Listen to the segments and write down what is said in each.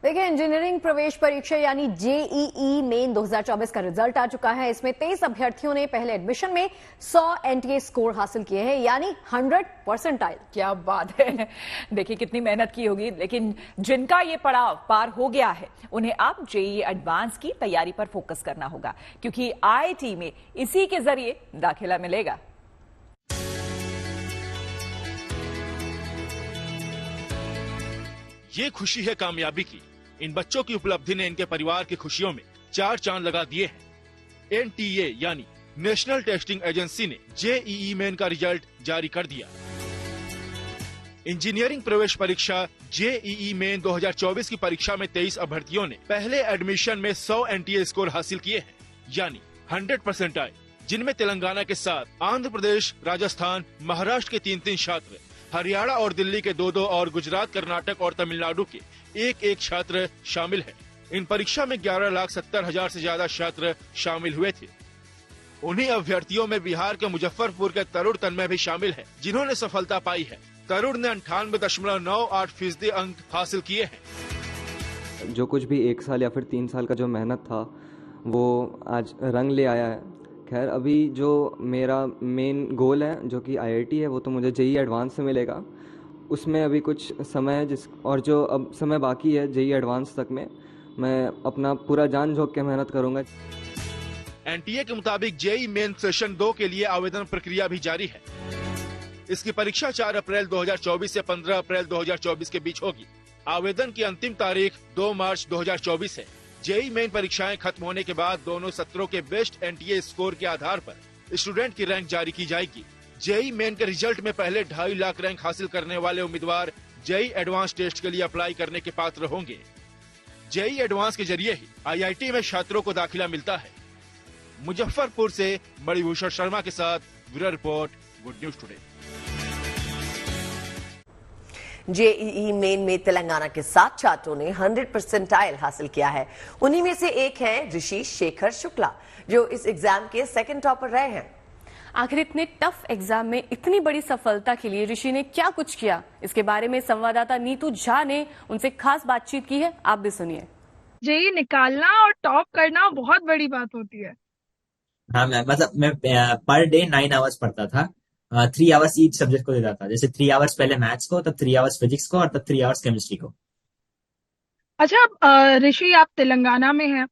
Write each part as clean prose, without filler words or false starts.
देखिए, इंजीनियरिंग प्रवेश परीक्षा यानी जेईई मेन 2024 का रिजल्ट आ चुका है। इसमें 23 अभ्यर्थियों ने पहले एडमिशन में 100 एनटीए स्कोर हासिल किए हैं, यानी 100%। क्या बात है। देखिए कितनी मेहनत की होगी, लेकिन जिनका ये पड़ाव पार हो गया है उन्हें अब जेईई एडवांस की तैयारी पर फोकस करना होगा, क्योंकि आईआईटी में इसी के जरिए दाखिला मिलेगा। ये खुशी है कामयाबी की। इन बच्चों की उपलब्धि ने इनके परिवार की खुशियों में 4 चांद लगा दिए हैं। एनटीए यानी नेशनल टेस्टिंग एजेंसी ने जेईई मेन का रिजल्ट जारी कर दिया। इंजीनियरिंग प्रवेश परीक्षा जेईई मेन 2024 की परीक्षा में 23 अभ्यर्थियों ने पहले एडमिशन में 100 एनटीए स्कोर हासिल किए हैं, यानी 100% आए, जिनमें तेलंगाना के साथ आंध्र प्रदेश, राजस्थान, महाराष्ट्र के 3-3 छात्र, हरियाणा और दिल्ली के 2-2 और गुजरात, कर्नाटक और तमिलनाडु के 1-1 छात्र शामिल हैं। इन परीक्षा में 11,70,000 से ज्यादा छात्र शामिल हुए थे। उन्हीं अभ्यर्थियों में बिहार के मुजफ्फरपुर के तरुण तन्मय भी शामिल है, जिन्होंने सफलता पाई है। तरुण ने 98.98% अंक हासिल किए हैं। जो कुछ भी 1 साल या फिर 3 साल का जो मेहनत था वो आज रंग ले आया है। खैर, अभी जो मेरा मेन गोल है जो कि आईआईटी है, वो तो मुझे जेईई एडवांस से मिलेगा। उसमें अभी कुछ समय है और जो अब समय बाकी है जेईई एडवांस तक में, मैं अपना पूरा जान झोंक के मेहनत करूंगा। एनटीए के मुताबिक जेईई मेन सेशन 2 के लिए आवेदन प्रक्रिया भी जारी है। इसकी परीक्षा 4 अप्रैल 2024 से 15 अप्रैल 2024 के बीच होगी। आवेदन की अंतिम तारीख 2 मार्च 2024 है। जेईई मेन परीक्षाएं खत्म होने के बाद दोनों सत्रों के बेस्ट एनटीए स्कोर के आधार पर स्टूडेंट की रैंक जारी की जाएगी। जेईई मेन के रिजल्ट में पहले 2.5 लाख रैंक हासिल करने वाले उम्मीदवार जेईई एडवांस टेस्ट के लिए अप्लाई करने के पात्र होंगे। जेईई एडवांस के जरिए ही आईआईटी में छात्रों को दाखिला मिलता है। मुजफ्फरपुर से मणिभूषण शर्मा के साथ bureau report, good news today. JEE main में तेलंगाना के 7 छात्रों ने 100% हासिल किया है। उन्हीं में से एक हैं ऋषि शेखर शुक्ला, जो इस एग्जाम के सेकंड टॉपर रहे हैं। आखिर इतने टफ एग्जाम में इतनी बड़ी सफलता के लिए ऋषि ने क्या कुछ किया, इसके बारे में संवाददाता नीतू झा ने उनसे खास बातचीत की है। आप भी सुनिए। जेईई निकालना और टॉप करना बहुत बड़ी बात होती है। हाँ मैम, मतलब मैं पर डे 9 आवर्स पढ़ता था। 3 आवर्स ईच सब्जेक्ट को देता था। जैसे 3 आवर्स पहले मैथ्स को, तब 3 आवर्स फिजिक्स को और तब 3 आवर्स केमिस्ट्री को। अच्छा ऋषि, आप तेलंगाना में हैं।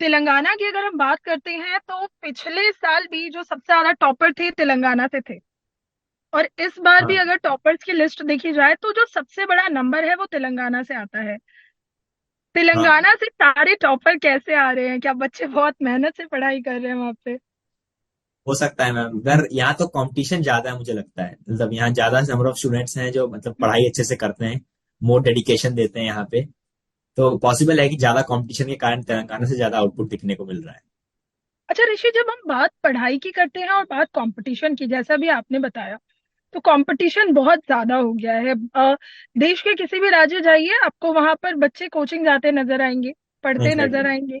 तेलंगाना की अगर हम बात करते हैं तो पिछले साल भी जो सबसे ज्यादा टॉपर थे तेलंगाना से थे, और इस बार भी अगर टॉपर्स की लिस्ट देखी जाए तो जो सबसे बड़ा नंबर है वो तेलंगाना से आता है। तेलंगाना से सारे टॉपर कैसे आ रहे हैं? क्या बच्चे बहुत मेहनत से पढ़ाई कर रहे हैं वहां पे? हो सकता है मैम, अगर यहाँ तो कंपटीशन ज्यादा है मुझे लगता है। मतलब यहाँ ज्यादा नंबर ऑफ स्टूडेंट्स हैं जो मतलब पढ़ाई अच्छे से करते हैं, मोर डेडिकेशन देते हैं यहाँ पे, तो पॉसिबल है कि ज्यादा कंपटीशन के कारण तेलंगाना से ज्यादा आउटपुट दिखने को मिल रहा है। अच्छा ऋषि, जब हम बात पढ़ाई की करते हैं और बात कंपटीशन की, जैसा भी आपने बताया, तो कंपटीशन बहुत ज्यादा हो गया है। देश के किसी भी राज्य जाइए, आपको वहां पर बच्चे कोचिंग जाते नजर आएंगे, पढ़ते नजर आएंगे।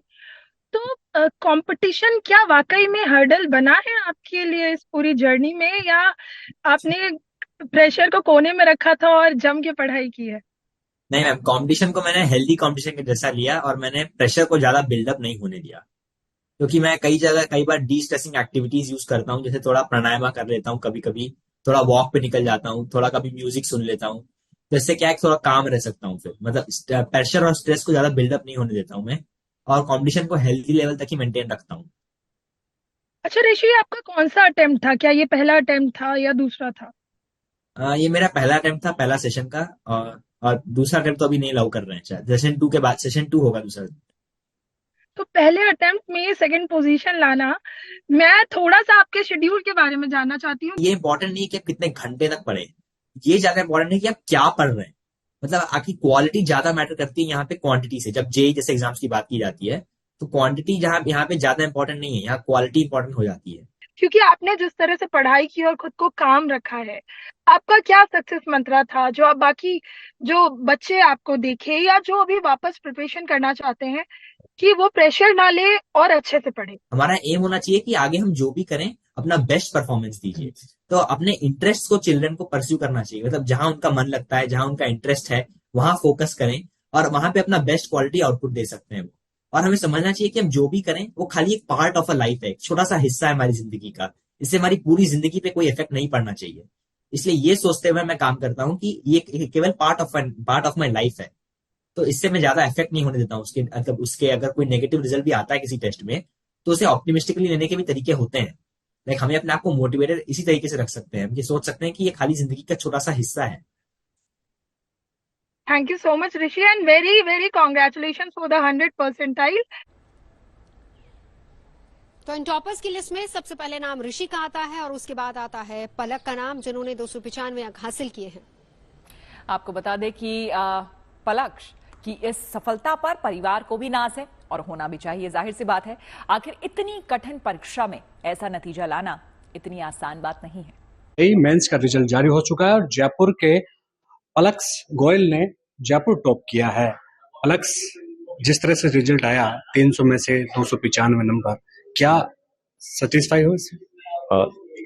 तो कंपटीशन क्या वाकई में हर्डल बना है आपके लिए इस पूरी जर्नी में, या आपने प्रेशर को कोने में रखा था और जम के पढ़ाई की है? नहीं मैम, कंपटीशन को मैंने हेल्दी कंपटीशन के जैसा लिया और मैंने प्रेशर को ज्यादा बिल्डअप नहीं होने दिया, क्योंकि मैं कई बार डी स्ट्रेसिंग एक्टिविटीज यूज करता हूँ। जैसे थोड़ा प्राणायाम कर लेता हूँ, कभी कभी थोड़ा वॉक पे निकल जाता हूँ, थोड़ा कभी म्यूजिक सुन लेता हूँ। तो इससे क्या है, थोड़ा काम रह सकता हूँ। फिर मतलब प्रेशर और स्ट्रेस को ज्यादा बिल्डअप नहीं होने देता हूँ मैं, और कंपटीशन को हेल्दी लेवल तक ही मेंटेन रखता हूँ। अच्छा ऋषि, आपका कौन सा अटेम्प्ट था? क्या ये पहला अटेम्प्ट था या दूसरा था? ये मेरा पहला अटेम्प्ट था, पहला सेशन का। और दूसरा अटेम्प्ट तो अभी नहीं अलाउ कर रहे हैं, शायद सेशन 2 के बाद सेशन 2 होगा दूसरा। तो पहले अटेम्प्ट में सेकंड पोजीशन लाना, मैं थोड़ा सा आपके शेड्यूल के बारे में जानना चाहती हूँ। ये इंपॉर्टेंट नहीं है कि आप कितने घंटे तक पढ़े, ये ज्यादा इंपॉर्टेंट है कि आप क्या पढ़ रहे हैं। मतलब आपकी क्वालिटी ज्यादा मैटर करती है यहाँ पे क्वांटिटी से। जब जेईई जैसे एग्जाम्स की बात की जाती है तो क्वांटिटी यहाँ पे ज्यादा इंपॉर्टेंट नहीं है, यहाँ क्वालिटी इंपॉर्टेंट हो जाती है। क्योंकि आपने जिस तरह से पढ़ाई की और खुद को काम रखा है, आपका क्या सक्सेस मंत्रा था जो आप बाकी जो बच्चे आपको देखे या जो अभी वापस प्रिपरेशन करना चाहते हैं कि वो प्रेशर ना ले और अच्छे से पढ़े? हमारा एम होना चाहिए कि आगे हम जो भी करें अपना बेस्ट परफॉर्मेंस दीजिए। तो अपने इंटरेस्ट को चिल्ड्रन को परस्यू करना चाहिए। मतलब जहां उनका मन लगता है, जहां उनका इंटरेस्ट है, वहां फोकस करें। और वहां पे अपना बेस्ट क्वालिटी आउटपुट दे सकते हैं वो। और हमें समझना चाहिए कि हम जो भी करें वो खाली एक पार्ट ऑफ अ लाइफ है, एक छोटा सा हिस्सा है हमारी जिंदगी का। इससे हमारी पूरी जिंदगी पे कोई इफेक्ट नहीं पड़ना चाहिए। इसलिए ये सोचते हुए मैं काम करता हूँ कि ये केवल पार्ट ऑफ माई लाइफ है। तो इससे मैं ज्यादा इफेक्ट नहीं होने देता हूँ उसके, मतलब उसके अगर कोई नेगेटिव रिजल्ट भी आता है किसी टेस्ट में तो उसे ऑप्टिमिस्टिकली लेने के भी तरीके होते हैं। लाइक हमें अपने आप को मोटिवेटेड इसी तरीके से रख सकते हैं, हम ये सोच सकते हैं कि ये खाली जिंदगी का छोटा सा हिस्सा है। Thank you so much, Rishi, and very, very congratulations for the 100 percentile. तो इन टॉपर्स की लिस्ट में सबसे पहले नाम ऋषि का आता है और उसके बाद आता है पलक का नाम, जिन्होंने 295 अंक हासिल किए हैं। आपको बता दें कि पलक की इस सफलता पर परिवार को भी नाज है और होना भी चाहिए, जाहिर सी बात है। आखिर इतनी कठिन परीक्षा में ऐसा नतीजा लाना इतनी आसान बात नहीं है। जेईई मेंस का रिजल्ट जारी हो चुका है और जयपुर के पलक गोयल ने जयपुर टॉप किया है। पलक, जिस तरह से रिजल्ट आया 300 में से 295 नंबर, क्या सेटिस्फाई हो इससे?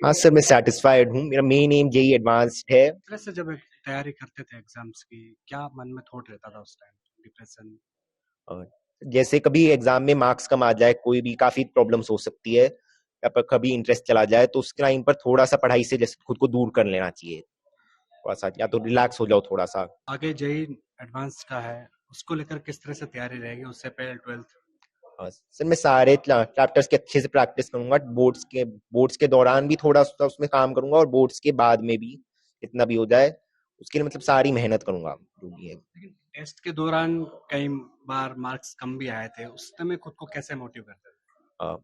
हाँ सर, मैं सेटिस्फाइड हूँ। मेरा मेन एम जेईई एडवांस्ड है। इस तरह से जब तैयारी करते थे एग्जाम्स की, क्या मन में थॉट रहता था उस टाइम? डिप्रेशन? जैसे कभी एग्जाम में मार्क्स कम आ जाए, कोई भी काफी प्रॉब्लम्स हो सकती है, या पर कभी इंटरेस्ट चला जाए, तो उस टाइम पर थोड़ा सा पढ़ाई से जैसे खुद को दूर कर लेना चाहिए, थोड़ा सा, या तो रिलैक्स हो जाओ थोड़ा सा। आगे जेईई एडवांस का है, उसको लेकर किस तरह से तैयारी रहेगी? उससे पहले 12th? सर, मैं सारे चैप्टर्स के अच्छे से प्रैक्टिस करूंगा। बोर्ड्स के दौरान भी थोड़ा सा उसमें काम करूंगा और बोर्ड्स के बाद में भी इतना भी हो जाए उसके लिए मतलब सारी मेहनत करूंगा जो भी है। लेकिन टेस्ट के दौरान कई बार मार्क्स कम भी आए थे, उस समय खुद को कैसे मोटिव करते थे?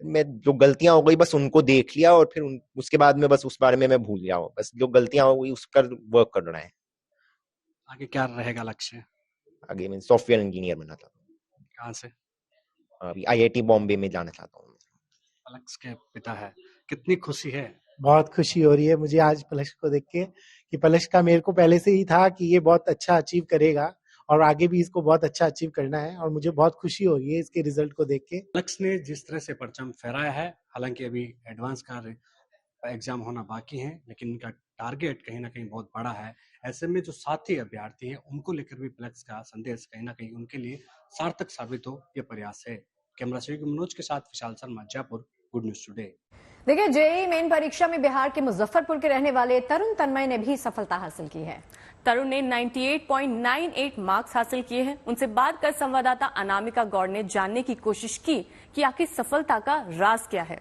मैं जो गलतियां हो गई बस उनको देख लिया और फिर उसके बाद में बस उस बारे में मैं भूल गया हूँ। बस जो गलतियां हो गई उस पर वर्क करना है। आगे क्या रहेगा लक्ष्य? आगे मैं सॉफ्टवेयर इंजीनियर बनना चाहता हूँ। कहाँ से? अभी IIT बॉम्बे में जाना चाहता हूँ। पलक के पिता है, कितनी खुशी है? बहुत खुशी हो रही है मुझे आज पलक को देख के, कि पलक का मेरे को पहले से ही था कि ये बहुत अच्छा अचीव करेगा और आगे भी इसको बहुत अच्छा अचीव करना है, और मुझे बहुत खुशी हो रही है इसके रिजल्ट को देख के। पलक ने जिस तरह से परचम फहराया है, हालांकि अभी एडवांस का एग्जाम होना बाकी है, लेकिन इनका टारगेट कहीं ना कहीं बहुत बड़ा है। ऐसे में जो साथी अभ्यर्थी हैं उनको लेकर भी पलक का संदेश कहीं ना कहीं उनके लिए सार्थक साबित हो, ये प्रयास है। कैमरा सहयोगी मनोज के साथ Vishal Sharma, Jaipur, good news today. देखिए, जेईई मेन परीक्षा में बिहार के मुजफ्फरपुर के रहने वाले तरुण तन्मय ने भी सफलता हासिल की है। तरुण ने 98.98 मार्क्स हासिल किए हैं। उनसे बात कर संवाददाता अनामिका गौड़ ने जानने की कोशिश की कि आखिर सफलता का राज क्या है।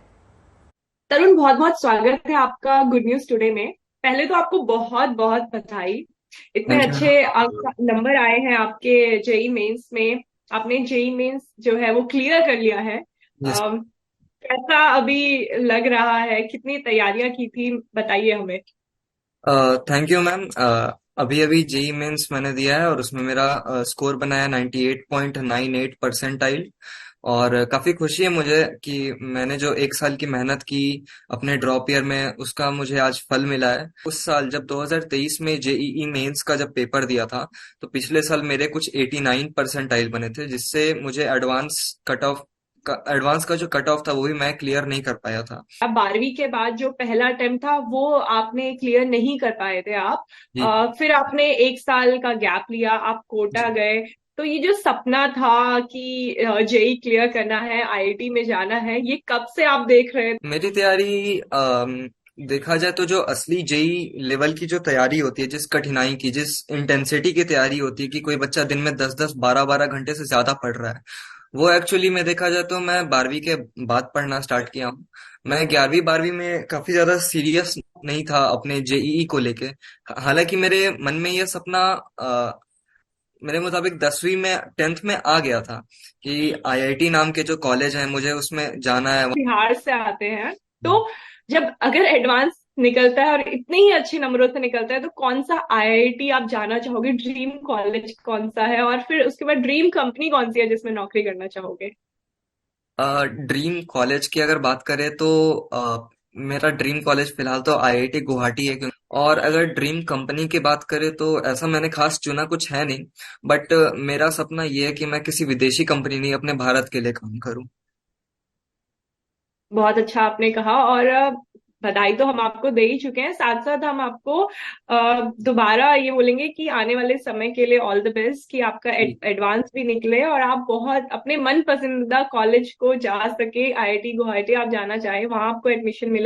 तरुण, बहुत बहुत स्वागत है आपका गुड न्यूज टुडे में। पहले तो आपको बहुत बहुत बधाई, इतने अच्छे नंबर आए हैं आपके जेईई मेंस में। आपने जेईई मेंस जो है वो क्लियर कर लिया है। कैसा अभी लग रहा है? कितनी तैयारियां की थी, बताइए हमें। Thank you ma'am. अभी जेईई मेंस मैंने दिया है और उसमें मेरा स्कोर बना है 98.98 परसेंटाइल, और काफी खुशी है मुझे कि मैंने जो 1 साल की मेहनत की अपने ड्रॉप ईयर में, उसका मुझे आज फल मिला है। उस साल जब 2023 में जेईई मेंस का जब पेपर दिया था तो पिछले साल मेरे कुछ 89 परसेंटाइल बने थे, जिससे मुझे एडवांस का जो कट ऑफ था वो भी मैं क्लियर नहीं कर पाया था। अब 12वीं के बाद जो पहला अटेम्प्ट था वो आपने क्लियर नहीं कर पाए थे आप। फिर आपने 1 साल का गैप लिया, आप कोटा गए। तो ये जो सपना था कि जेईई क्लियर करना है, IIT में जाना है, ये कब से आप देख रहे थे? मेरी तैयारी देखा जाए तो जो असली जेईई लेवल की जो तैयारी होती है, जिस कठिनाई की, जिस इंटेंसिटी की तैयारी होती है कि कोई बच्चा दिन में 10-10, 12-12 घंटे से ज्यादा पढ़ रहा है, वो एक्चुअली में देखा जाए तो मैं 12वीं के बाद पढ़ना स्टार्ट किया हूँ। मैं 11वीं 12वीं में काफी ज्यादा सीरियस नहीं था अपने जेईई को लेके। हालांकि मेरे मन में यह सपना मेरे मुताबिक 10वीं में 10th में आ गया था कि IIT नाम के जो कॉलेज है मुझे उसमें जाना है। बिहार से आते हैं, तो जब अगर एडवांस निकलता है और इतने ही अच्छे नंबरों से निकलता है तो कौन सा IIT आप जाना चाहोगे? ड्रीम कॉलेज कौन सा है? और फिर उसके बाद ड्रीम कंपनी कौन सी है जिसमें नौकरी करना चाहोगे? ड्रीम कॉलेज की अगर बात करें तो मेरा ड्रीम कॉलेज फिलहाल तो IIT गुवाहाटी है। और अगर ड्रीम कंपनी की बात करें तो ऐसा मैंने खास चुना कुछ है नहीं, बट मेरा सपना ये है कि मैं किसी विदेशी कंपनी नहीं, अपने भारत के लिए काम करूं। बहुत अच्छा आपने कहा। और बधाई तो हम आपको दे ही चुके हैं, साथ साथ हम आपको दोबारा ये बोलेंगे कि आने वाले समय के लिए ऑल द बेस्ट, कि आपका एडवांस भी निकले और आप बहुत अपने मन पसंदीदा कॉलेज को जा सके, IIT गुवाहाटी आप जाना चाहे वहां आपको एडमिशन मिले।